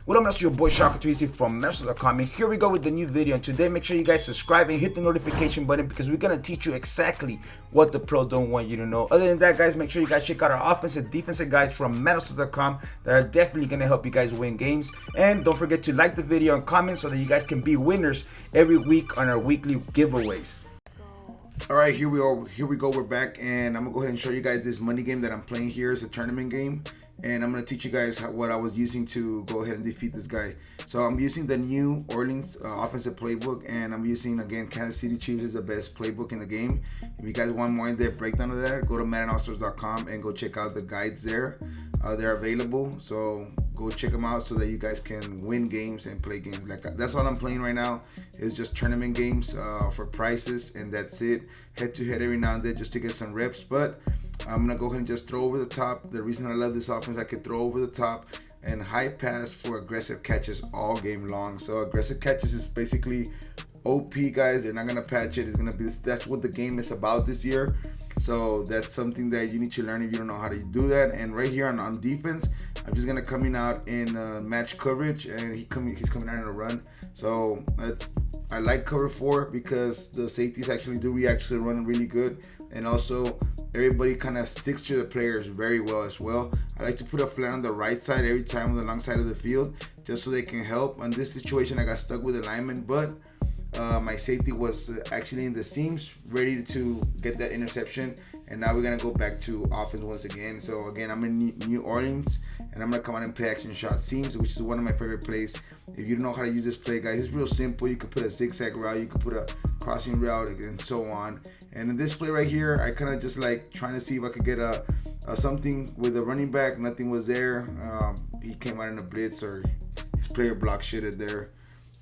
What up, that's your boy Shaka2easy from Mesh.com, and here we go with the new video. And today, make sure you guys subscribe and hit the notification button because we're gonna teach you exactly what the pro don't want you to know. Other than that, guys, make sure you guys check out our offensive defensive guides from Madden.com that are definitely gonna help you guys win games. And don't forget to like the video and comment so that you guys can be winners every week on our weekly giveaways. All right, here we go. We're back, and I'm gonna go ahead and show you guys this money game that I'm playing here. It's a tournament game, and I'm gonna teach you guys what I was using to go ahead and defeat this guy. So I'm using the New Orleans offensive playbook, and I'm using, again, Kansas City Chiefs is the best playbook in the game. If you guys want more in-depth breakdown of that, go to MaddenAllStars.com and go check out the guides there. They're available, so go check them out so that you guys can win games and play games. Like, that's what I'm playing right now, is just tournament games for prizes, and that's it. Head to head every now and then just to get some reps, but I'm gonna go ahead and just throw over the top. The reason I love this offense, I could throw over the top and high pass for aggressive catches all game long. So aggressive catches is basically OP, guys. They're not gonna patch it. It's gonna be that's what the game is about this year. So that's something that you need to learn if you don't know how to do that. And right here on defense, I'm just gonna coming out in match coverage, and he's coming out in a run. So I like cover 4 because the safeties actually run really good, and also everybody kind of sticks to the players very well as well. I like to put a flat on the right side every time on the long side of the field, just so they can help. On this situation, I got stuck with a lineman, but my safety was actually in the seams, ready to get that interception. And now we're gonna go back to offense once again. So again, I'm in New Orleans, and I'm gonna come out and play action shot seams, which is one of my favorite plays. If you don't know how to use this play, guys, it's real simple. You could put a zigzag route, you could put a crossing route, and so on. And in this play right here, I kind of just like trying to see if I could get a something with a running back. Nothing was there. He came out in a blitz, or his player block shitted there.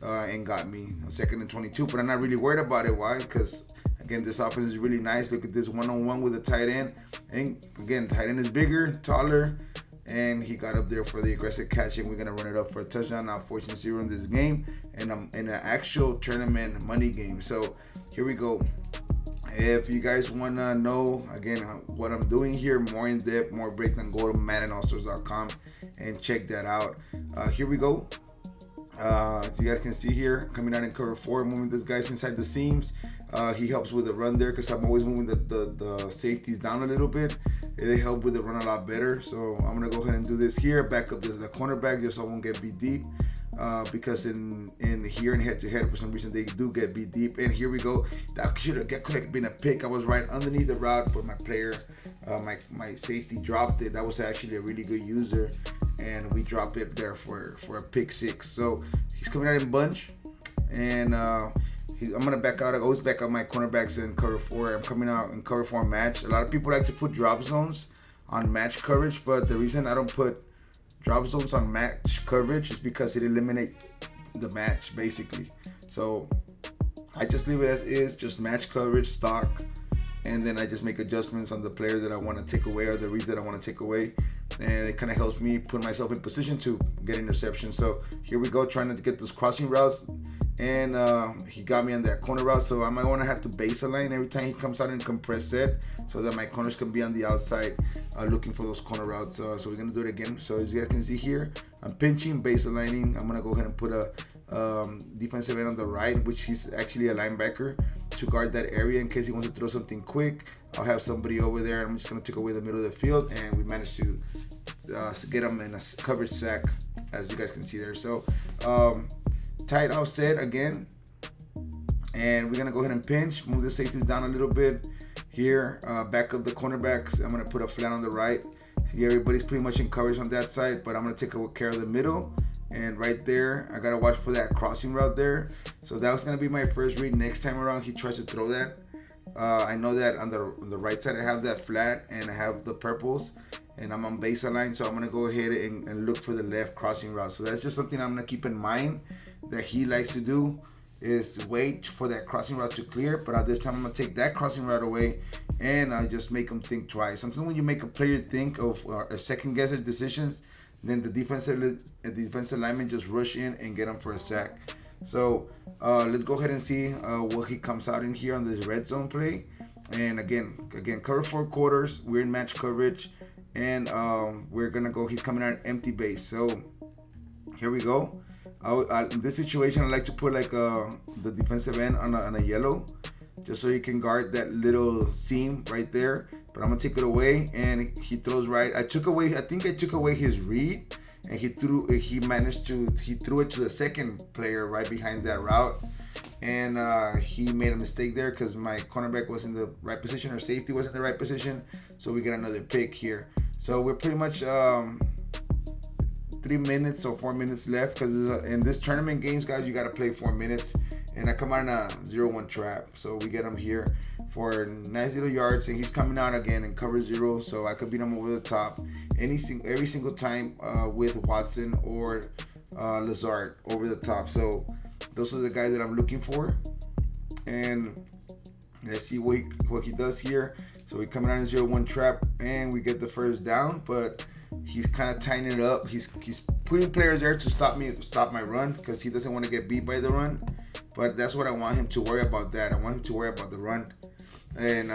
And got me a 2nd and 22, but I'm not really worried about it. Why? Because again, this offense is really nice. Look at this one-on-one with a tight end, and again, tight end is bigger, taller, and he got up there for the aggressive catch, and we're gonna run it up for a touchdown. Now 14-0 in this game, and I'm in an actual tournament money game. So here we go. If you guys want to know, again, what I'm doing here, more in depth, more breakdown, go to MaddenAllStars.com and check that out. Here we go. As you guys can see here, coming out in cover 4, moving this guy inside the seams. He helps with the run there because I'm always moving the safeties down a little bit. They help with the run a lot better. So I'm gonna go ahead and do this here. Back up the cornerback just so I won't get beat deep. Because in here in head-to-head, for some reason they do get beat deep. And here we go. That could have been a pick. I was right underneath the route, but my player, my safety dropped it. That was actually a really good user, and we dropped it there for a pick 6. So he's coming out in bunch, and I'm gonna back out. I always back out my cornerbacks in cover 4. I'm coming out in cover 4 match. A lot of people like to put drop zones on match coverage, but the reason I don't put drop zones on match coverage is because it eliminates the match basically. So I just leave it as is, just match coverage, stock, and then I just make adjustments on the players that I want to take away or the reads that I want to take away, and it kind of helps me put myself in position to get interception. So here we go, trying to get those crossing routes, and he got me on that corner route, so I might want to have to base align every time he comes out in compressed set so that my corners can be on the outside looking for those corner routes. So we're gonna do it again. So as you guys can see here, I'm pinching, base aligning. I'm gonna go ahead and put a defensive end on the right, which he's actually a linebacker, to guard that area in case he wants to throw something quick. I'll have somebody over there. I'm just gonna take away the middle of the field, and we managed to get him in a coverage sack, as you guys can see there. So tight offset again, and we're gonna go ahead and pinch, move the safeties down a little bit here, back up the cornerbacks. I'm gonna put a flat on the right. See, everybody's pretty much in coverage on that side, but I'm gonna take care of the middle, and right there I gotta watch for that crossing route there. So that was gonna be my first read. Next time around he tries to throw that, I know that on the right side I have that flat and I have the purples, and I'm on baseline, so I'm gonna go ahead and look for the left crossing route. So that's just something I'm gonna keep in mind that he likes to do, is wait for that crossing route to clear. But at this time I'm gonna take that crossing route away, and I just make them think twice. Sometimes when you make a player think of second guess their decisions, then the defensive lineman just rush in and get him for a sack. So let's go ahead and see what he comes out in here on this red zone play. And again cover 4 quarters, we're in match coverage, and we're gonna go, he's coming out empty base. So Here we go. In this situation, I like to put like the defensive end on a yellow, just so he can guard that little seam right there. But I'm gonna take it away, and he throws right. I think I took away his read, and he threw it to the second player right behind that route. And he made a mistake there because my cornerback was in the right position, or safety was in the right position. So we get another pick here. So we're pretty much 3 minutes or 4 minutes left, because in this tournament games, guys, you got to play 4 minutes. And I come out in a 0-1 trap. So we get him here for nice little yards, and he's coming out again in cover 0, so I could beat him over the top every single time with Watson or Lazard over the top. So those are the guys that I'm looking for, and let's see what he does here. So we coming out in 0-1 trap, and we get the first down, but he's kind of tying it up. He's putting players there to stop my run, because he doesn't want to get beat by the run. But that's what I want him to worry about. I want him to worry about the run, and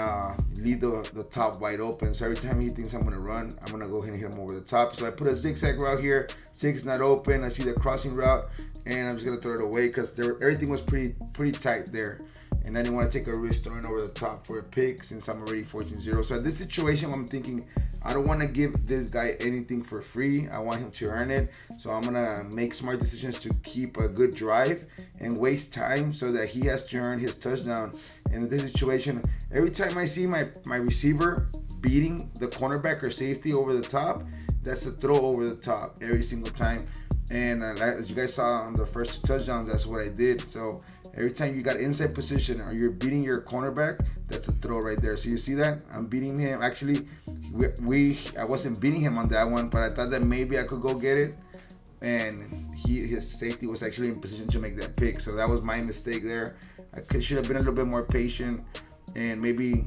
leave the top wide open. So every time he thinks I'm going to run, I'm going to go ahead and hit him over the top. So I put a zigzag route here. Zig's not open. I see the crossing route, and I'm just going to throw it away, because everything was pretty tight there. And I didn't want to take a risk throwing over the top for a pick, since I'm already 14-0. So at this situation, I'm thinking I don't want to give this guy anything for free. I want him to earn it. So I'm going to make smart decisions to keep a good drive and waste time, so that he has to earn his touchdown. And in this situation, every time I see my receiver beating the cornerback or safety over the top, that's a throw over the top every single time. And as you guys saw on the first 2 touchdowns, that's what I did. So every time you got inside position or you're beating your cornerback, that's a throw right there. So you see that? I'm beating him. Actually, I wasn't beating him on that one, but I thought that maybe I could go get it. And his safety was actually in position to make that pick. So that was my mistake there. I should have been a little bit more patient and maybe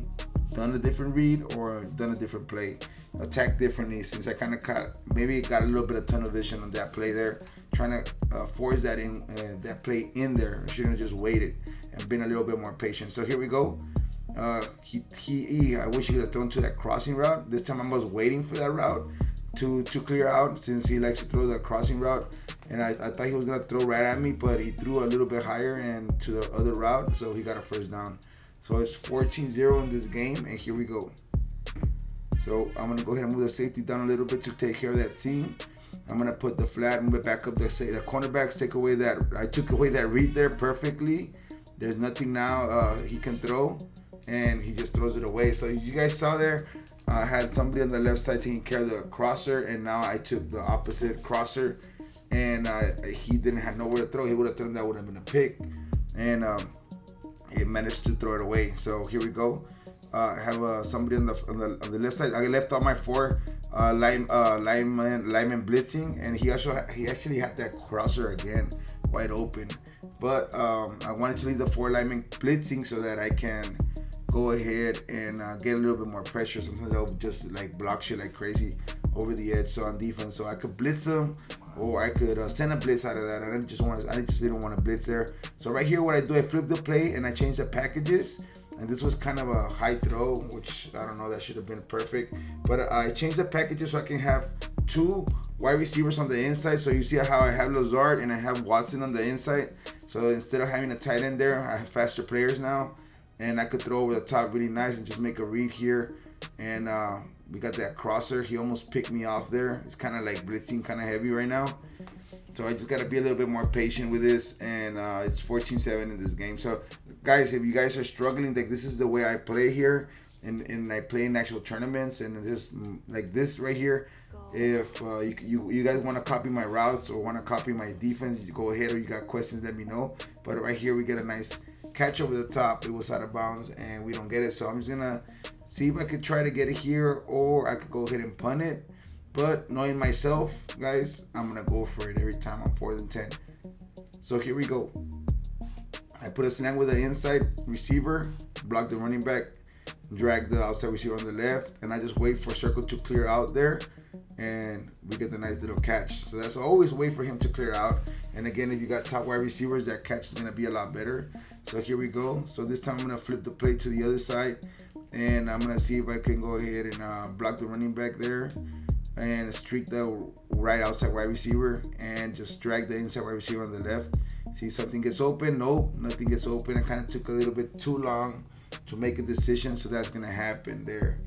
done a different read or done a different play, attack differently, since I kind of got a little bit of tunnel vision on that play there, trying to force that play in there. I shouldn't have just waited and been a little bit more patient. So here we go. I wish he could have thrown to that crossing route. This time I was waiting for that route to clear out, since he likes to throw the crossing route. And I thought he was going to throw right at me, but he threw a little bit higher and to the other route, so he got a first down. So it's 14-0 in this game, and here we go. So I'm going to go ahead and move the safety down a little bit to take care of that seam. I'm going to put the flat, move it back up. The cornerbacks take away that. I took away that read there perfectly. There's nothing now he can throw, and he just throws it away. So you guys saw there, I had somebody on the left side taking care of the crosser, and now I took the opposite crosser, and he didn't have nowhere to throw. He would have thrown, that would have been a pick, and he managed to throw it away. So here we go. I have somebody on the left side. I left all my 4 linemen blitzing, and he actually had that crosser again wide open. But I wanted to leave the 4 linemen blitzing so that I can go ahead and get a little bit more pressure. Sometimes I'll just like block shit like crazy over the edge, so on defense, so I could blitz them, or I could send a blitz out of that. I just didn't want to blitz there. So right here, what I do, I flip the play and I change the packages. And this was kind of a high throw, which I don't know, that should have been perfect. But I changed the packages so I can have 2 wide receivers on the inside. So you see how I have Lazard and I have Watson on the inside. So instead of having a tight end there, I have faster players now. And I could throw over the top really nice and just make a read here. And we got that crosser. He almost picked me off there. It's kind of like blitzing, kind of heavy right now. So I just got to be a little bit more patient with this. And it's 14-7 in this game. So guys, if you guys are struggling, like, this is the way I play here. And I play in actual tournaments. And just like this right here. If you guys want to copy my routes or want to copy my defense, you go ahead, or you got questions, let me know. But right here, we get a nice catch over the top. It was out of bounds and we don't get it. So I'm just going to see if I could try to get it here, or I could go ahead and punt it. But knowing myself, guys, I'm going to go for it every time on 4th and 10. So here we go. I put a snag with the inside receiver, block the running back, drag the outside receiver on the left, and I just wait for circle to clear out there, and we get the nice little catch. So that's always wait for him to clear out. And again, if you got top wide receivers, that catch is going to be a lot better. So here we go. So this time I'm going to flip the play to the other side, and I'm going to see if I can go ahead and block the running back there. and streak the right outside wide receiver and just drag the inside wide receiver on the left. See, something gets open. Nope, nothing gets open. It kind of took a little bit too long to make a decision, so that's gonna happen there.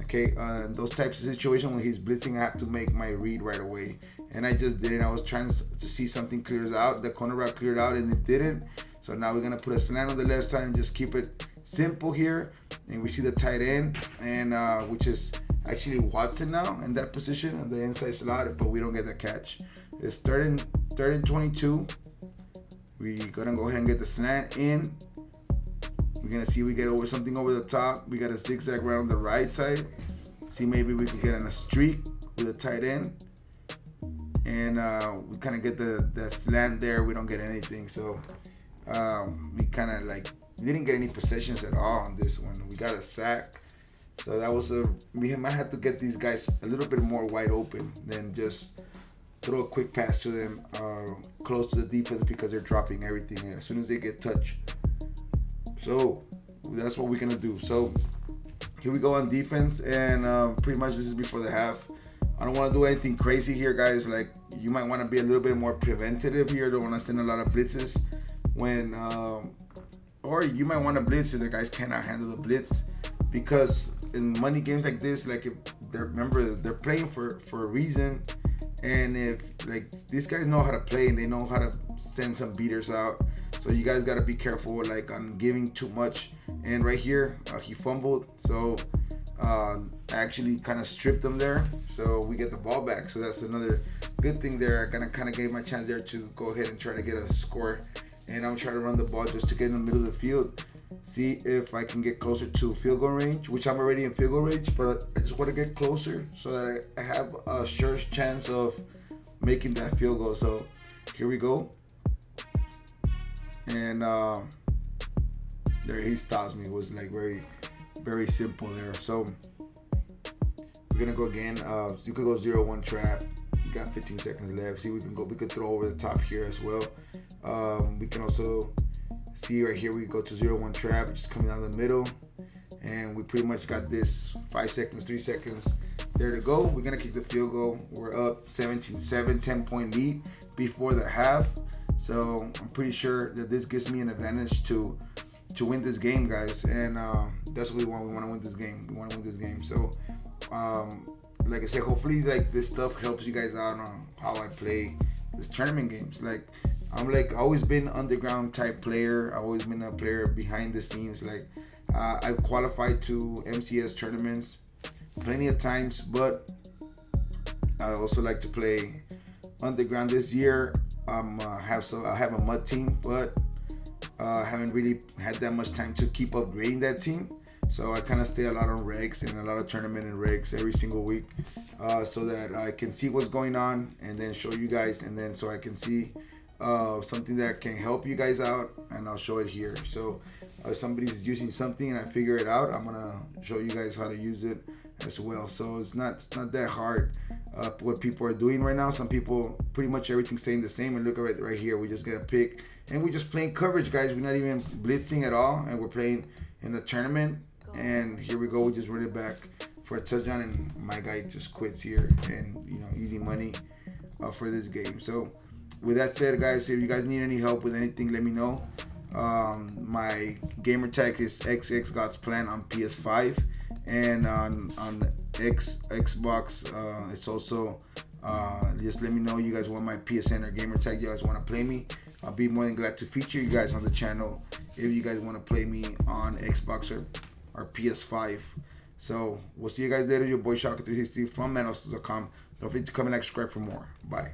Okay, those types of situations when he's blitzing, I have to make my read right away, and I just didn't. I was trying to see something clears out. The corner route cleared out, and it didn't. So now we're gonna put a slant on the left side and just keep it simple here. And we see the tight end, and which is actually Watson now in that position on the inside slot, but we don't get the catch. It's third and 22. We're gonna go ahead and get the slant in. We're gonna see we get something over the top. We got a zigzag right on the right side. See, maybe we can get on a streak with a tight end. And we kind of get the slant there. We don't get anything. So we kind of didn't get any possessions at all on this one. We got a sack. So that was we might have to get these guys a little bit more wide open than just throw a quick pass to them close to the defense, because they're dropping everything as soon as they get touched. So that's what we're gonna do. So here we go on defense, and pretty much this is before the half. I don't want to do anything crazy here, guys. Like, you might want to be a little bit more preventative here. Don't want to send a lot of blitzes when or you might want to blitz if the guys cannot handle the blitz, because in money games like this, like, if they're playing for a reason, and if these guys know how to play and they know how to send some beaters out, so you guys got to be careful on giving too much. And right here he fumbled, so I actually kind of stripped him there, so we get the ball back. So that's another good thing there. I kind of gave my chance there to go ahead and try to get a score, and I'm trying to run the ball just to get in the middle of the field, see if I can get closer to field goal range, which I'm already in field goal range, but I just want to get closer so that I have a sure chance of making that field goal. So here we go, and there he stops me. It was very, very simple there. So we're gonna go again. You could go 0-1 trap. We got 15 seconds left. See, we could throw over the top here as well. We can also see right here, we go to 0-1 trap, just coming down the middle, and we pretty much got this 5 seconds, 3 seconds there to go. We're gonna kick the field goal. We're up 17-7, 10-point lead before the half. So I'm pretty sure that this gives me an advantage to win this game, guys, and that's what we want. We want to win this game. We want to win this game. So like I said, hopefully this stuff helps you guys out on how I play this tournament games. I'm always been underground type player. I've always been a player behind the scenes. I've qualified to MCS tournaments plenty of times, but I also like to play underground. This year I have a mud team, but I haven't really had that much time to keep upgrading that team. So I kind of stay a lot on regs and a lot of tournament and regs every single week, so that I can see what's going on and then show you guys, and then so I can see something that can help you guys out, and I'll show it here. So if somebody's using something and I figure it out, I'm gonna show you guys how to use it as well. So it's not that hard what people are doing right now. Some people, pretty much everything's staying the same, and look at right here, we just get a pick and we're just playing coverage, guys. We're not even blitzing at all, and we're playing in the tournament. And here we go, we just run it back for a touchdown, and my guy just quits here, and easy money for this game. So with that said, guys, if you guys need any help with anything, let me know. My gamer tag is XX God's Plan on PS5, and on Xbox it's also just let me know you guys want my PSN or gamer tag. You guys want to play me, I'll be more than glad to feature you guys on the channel if you guys want to play me on Xbox or PS5. So we'll see you guys later. Your boy Shaka360 from Manos.com. Don't forget to comment, like, subscribe for more. Bye.